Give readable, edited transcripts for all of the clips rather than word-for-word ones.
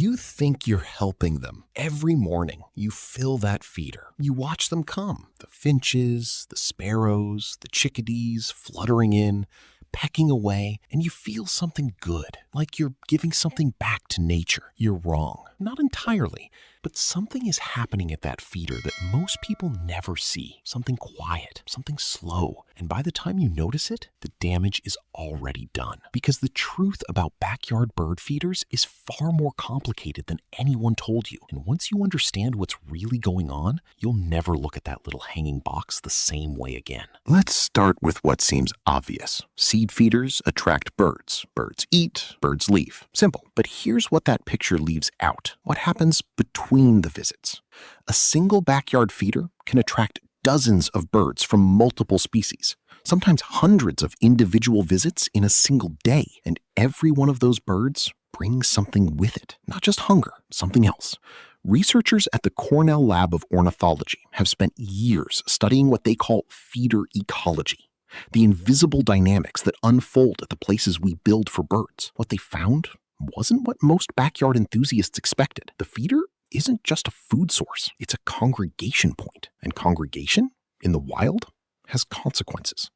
You think you're helping them. Every morning, you fill that feeder. You watch them come. The finches, the sparrows, the chickadees fluttering in, pecking away, and you feel something good, like you're giving something back to nature. You're wrong. Not entirely, but something is happening at that feeder that most people never see. Something quiet, something slow. And by the time you notice it, the damage is already done. Because the truth about backyard bird feeders is far more complicated than anyone told you. And once you understand what's really going on, you'll never look at that little hanging box the same way again. Let's start with what seems obvious. Seed feeders attract birds. Birds eat, birds leave. Simple. But here's what that picture leaves out. What happens between the visits? A single backyard feeder can attract dozens of birds from multiple species, sometimes hundreds of individual visits in a single day. And every one of those birds brings something with it, not just hunger, something else. Researchers at the Cornell Lab of Ornithology have spent years studying what they call feeder ecology, the invisible dynamics that unfold at the places we build for birds. What they found wasn't what most backyard enthusiasts expected. The feeder isn't just a food source, it's a congregation point. And congregation, in the wild, has consequences.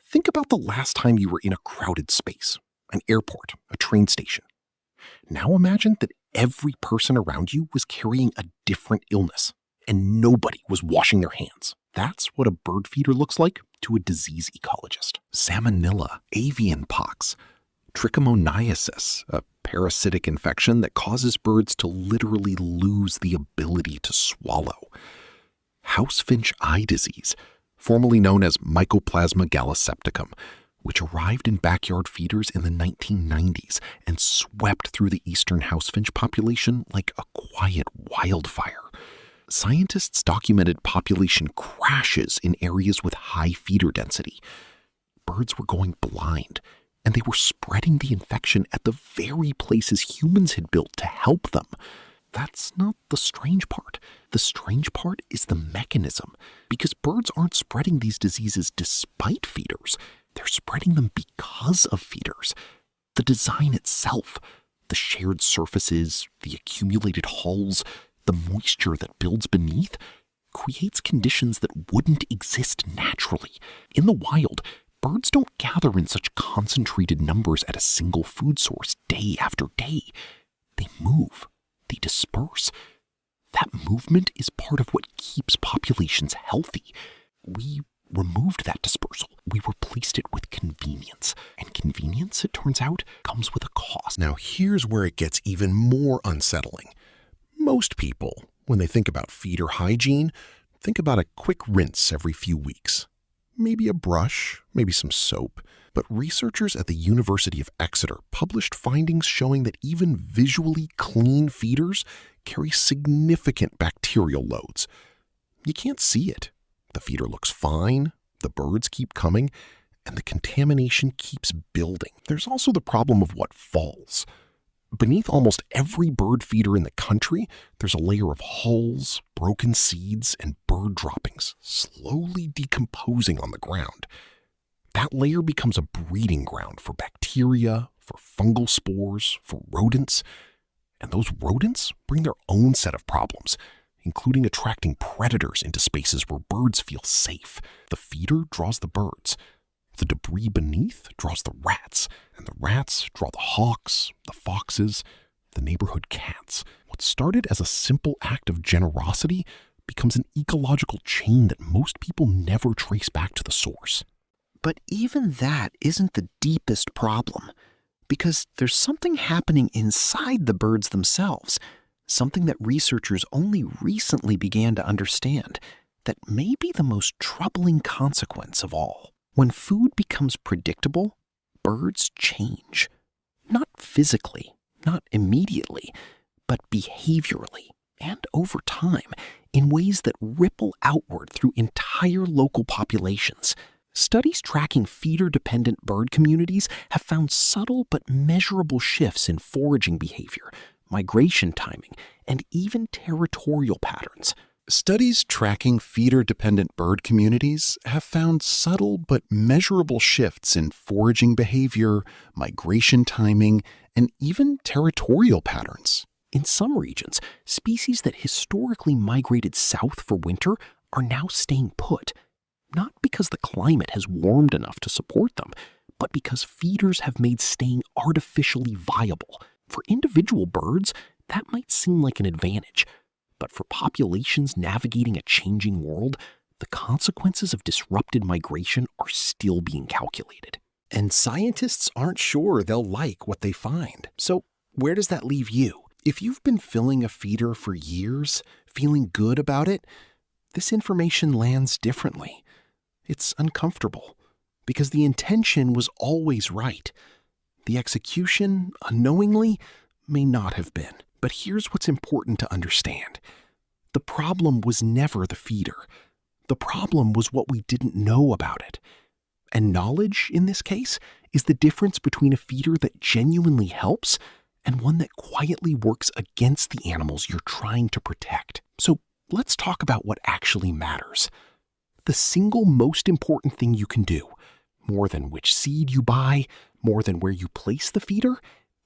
Think about the last time you were in a crowded space, an airport, a train station. Now imagine that every person around you was carrying a different illness, and nobody was washing their hands. That's what a bird feeder looks like to a disease ecologist. Salmonella, avian pox, trichomoniasis, a parasitic infection that causes birds to literally lose the ability to swallow. Housefinch eye disease, formerly known as Mycoplasma gallisepticum, which arrived in backyard feeders in the 1990s and swept through the eastern housefinch population like a quiet wildfire. Scientists documented population crashes in areas with high feeder density. Birds were going blind, and they were spreading the infection at the very places humans had built to help them. That's not the strange part. The strange part is the mechanism, because birds aren't spreading these diseases despite feeders. They're spreading them because of feeders. The design itself, the shared surfaces, the accumulated hulls, the moisture that builds beneath, creates conditions that wouldn't exist naturally. In the wild, birds don't gather in such concentrated numbers at a single food source day after day. They move. They disperse. That movement is part of what keeps populations healthy. We removed that dispersal. We replaced it with convenience. And convenience, it turns out, comes with a cost. Now here's where it gets even more unsettling. Most people, when they think about feeder hygiene, think about a quick rinse every few weeks. Maybe a brush, maybe some soap. But researchers at the University of Exeter published findings showing that even visually clean feeders carry significant bacterial loads. You can't see it. The feeder looks fine, the birds keep coming, and the contamination keeps building. There's also the problem of what falls. Beneath almost every bird feeder in the country, there's a layer of hulls, broken seeds, and bird droppings slowly decomposing on the ground. That layer becomes a breeding ground for bacteria, for fungal spores, for rodents. And those rodents bring their own set of problems, including attracting predators into spaces where birds feel safe. The feeder draws the birds. The debris beneath draws the rats, and the rats draw the hawks, the foxes, the neighborhood cats. What started as a simple act of generosity becomes an ecological chain that most people never trace back to the source. But even that isn't the deepest problem, because there's something happening inside the birds themselves, something that researchers only recently began to understand, that may be the most troubling consequence of all. When food becomes predictable, birds change. Not physically, not immediately, but behaviorally and over time in ways that ripple outward through entire local populations. Studies tracking feeder-dependent bird communities have found subtle but measurable shifts in foraging behavior, migration timing, and even territorial patterns. Studies tracking feeder-dependent bird communities have found subtle but measurable shifts in foraging behavior, migration timing, and even territorial patterns. In some regions, species that historically migrated south for winter are now staying put, not because the climate has warmed enough to support them, but because feeders have made staying artificially viable. For individual birds, that might seem like an advantage, but for populations navigating a changing world, the consequences of disrupted migration are still being calculated. And scientists aren't sure they'll like what they find. So where does that leave you? If you've been filling a feeder for years, feeling good about it, this information lands differently. It's uncomfortable because the intention was always right. The execution, unknowingly, may not have been. But here's what's important to understand. The problem was never the feeder. The problem was what we didn't know about it. And knowledge, in this case, is the difference between a feeder that genuinely helps and one that quietly works against the animals you're trying to protect. So let's talk about what actually matters. The single most important thing you can do, more than which seed you buy, more than where you place the feeder,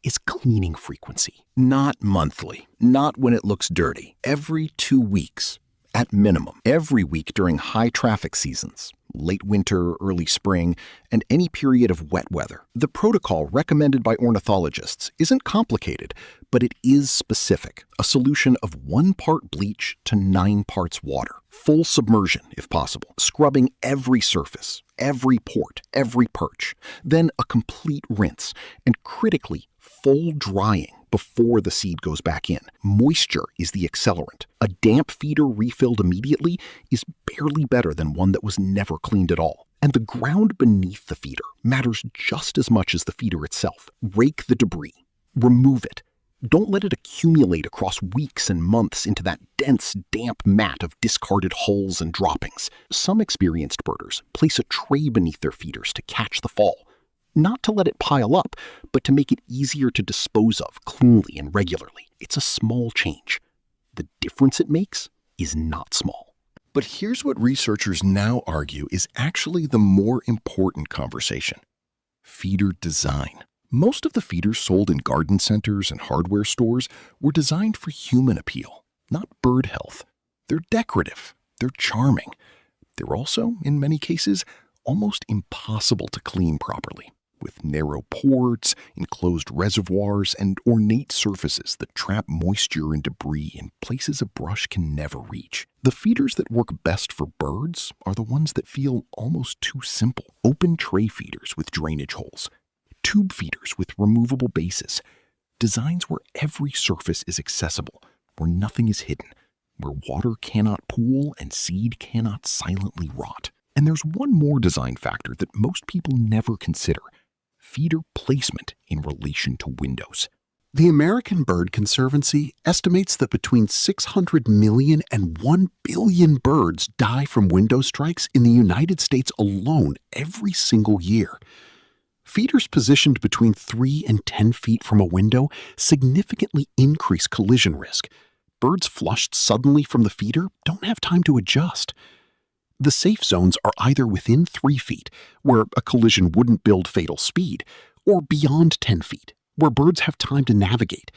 is cleaning frequency. Not monthly, not when it looks dirty. Every 2 weeks, at minimum. Every week during high traffic seasons, late winter, early spring, and any period of wet weather. The protocol recommended by ornithologists isn't complicated, but it is specific. A solution of 1 part bleach to 9 parts water. Full submersion, if possible. Scrubbing every surface, every port, every perch. Then a complete rinse, and critically, full drying before the seed goes back in. Moisture is the accelerant. A damp feeder refilled immediately is barely better than one that was never cleaned at all. And the ground beneath the feeder matters just as much as the feeder itself. Rake the debris. Remove it. Don't let it accumulate across weeks and months into that dense, damp mat of discarded hulls and droppings. Some experienced birders place a tray beneath their feeders to catch the fall. Not to let it pile up, but to make it easier to dispose of cleanly and regularly. It's a small change. The difference it makes is not small. But here's what researchers now argue is actually the more important conversation: feeder design. Most of the feeders sold in garden centers and hardware stores were designed for human appeal, not bird health. They're decorative. They're charming. They're also, in many cases, almost impossible to clean properly, with narrow ports, enclosed reservoirs, and ornate surfaces that trap moisture and debris in places a brush can never reach. The feeders that work best for birds are the ones that feel almost too simple. Open tray feeders with drainage holes, tube feeders with removable bases, designs where every surface is accessible, where nothing is hidden, where water cannot pool and seed cannot silently rot. And there's one more design factor that most people never consider: feeder placement in relation to windows. The American Bird Conservancy estimates that between 600 million and 1 billion birds die from window strikes in the United States alone every single year. Feeders positioned between 3 and 10 feet from a window significantly increase collision risk. Birds flushed suddenly from the feeder don't have time to adjust. The safe zones are either within 3 feet, where a collision wouldn't build fatal speed, or beyond 10 feet, where birds have time to navigate.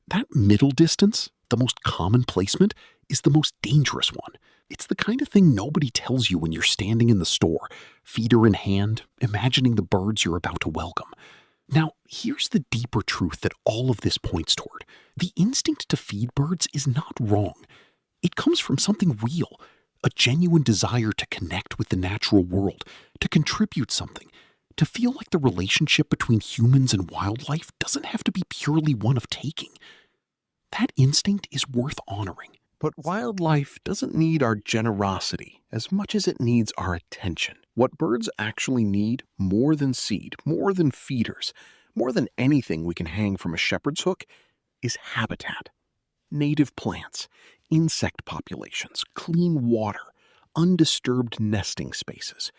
That middle distance, the most common placement, is the most dangerous one. It's the kind of thing nobody tells you when you're standing in the store, feeder in hand, imagining the birds you're about to welcome. Now, here's the deeper truth that all of this points toward. The instinct to feed birds is not wrong. It comes from something real. A genuine desire to connect with the natural world, to contribute something, to feel like the relationship between humans and wildlife doesn't have to be purely one of taking. That instinct is worth honoring. But wildlife doesn't need our generosity as much as it needs our attention. What birds actually need, more than seed, more than feeders, more than anything we can hang from a shepherd's hook, is habitat. Native plants, insect populations, clean water, undisturbed nesting spaces.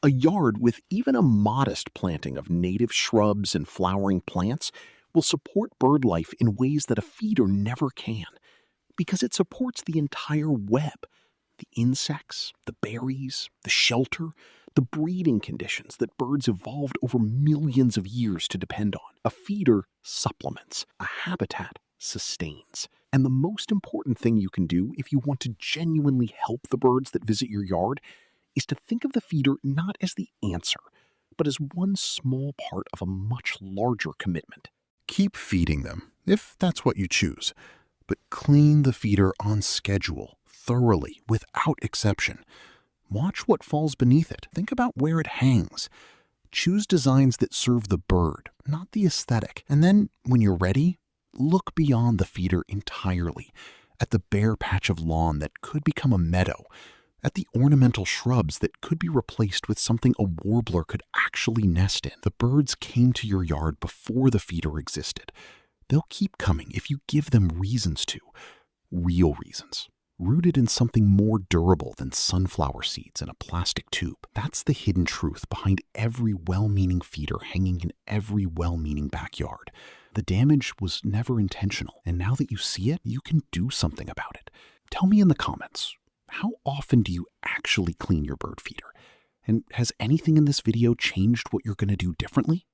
A yard with even a modest planting of native shrubs and flowering plants will support bird life in ways that a feeder never can, because it supports the entire web: the insects, the berries, the shelter, the breeding conditions that birds evolved over millions of years to depend on. A feeder supplements, a habitat sustains. And the most important thing you can do if you want to genuinely help the birds that visit your yard is to think of the feeder not as the answer, but as one small part of a much larger commitment. Keep feeding them, if that's what you choose, but clean the feeder on schedule, thoroughly, without exception. Watch what falls beneath it. Think about where it hangs. Choose designs that serve the bird, not the aesthetic. And then, when you're ready, look beyond the feeder entirely, at the bare patch of lawn that could become a meadow, at the ornamental shrubs that could be replaced with something a warbler could actually nest in. The birds came to your yard before the feeder existed. They'll keep coming if you give them reasons to. Real reasons. Rooted in something more durable than sunflower seeds in a plastic tube. That's the hidden truth behind every well-meaning feeder hanging in every well-meaning backyard. The damage was never intentional, and now that you see it, you can do something about it. Tell me in the comments, how often do you actually clean your bird feeder? And has anything in this video changed what you're going to do differently?